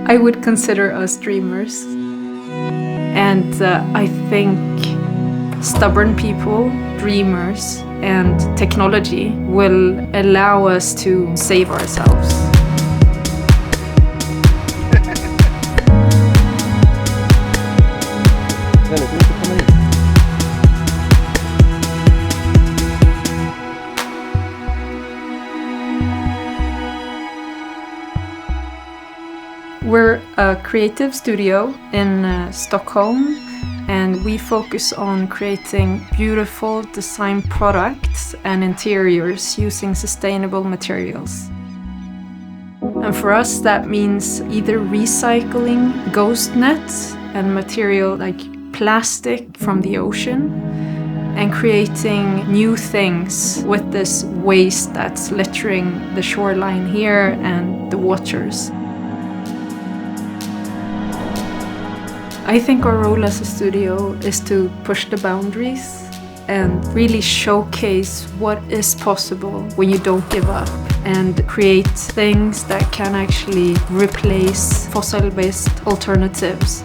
I would consider us dreamers. And I think stubborn people, dreamers, and technology will allow us to save ourselves. We're a creative studio in Stockholm, and we focus on creating beautiful design products and interiors using sustainable materials. And for us, that means either recycling ghost nets and material like plastic from the ocean, and creating new things with this waste that's littering the shoreline here and the waters. I think our role as a studio is to push the boundaries and really showcase what is possible when you don't give up and create things that can actually replace fossil-based alternatives.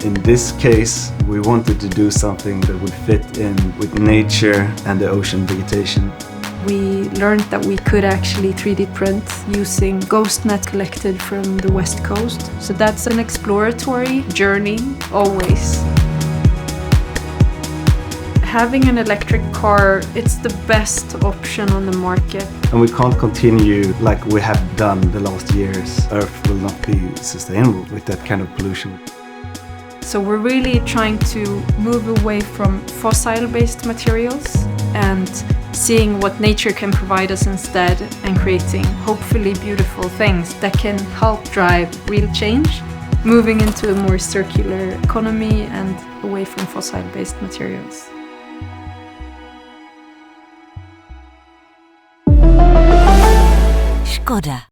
In this case, we wanted to do something that would fit in with nature and the ocean vegetation. We learned that we could actually 3D print using ghost net collected from the West Coast. So that's an exploratory journey, always. Having an electric car, it's the best option on the market. And we can't continue like we have done the last years. Earth will not be sustainable with that kind of pollution. So we're really trying to move away from fossil-based materials and seeing what nature can provide us instead, and creating hopefully beautiful things that can help drive real change, moving into a more circular economy and away from fossil-based materials. Škoda.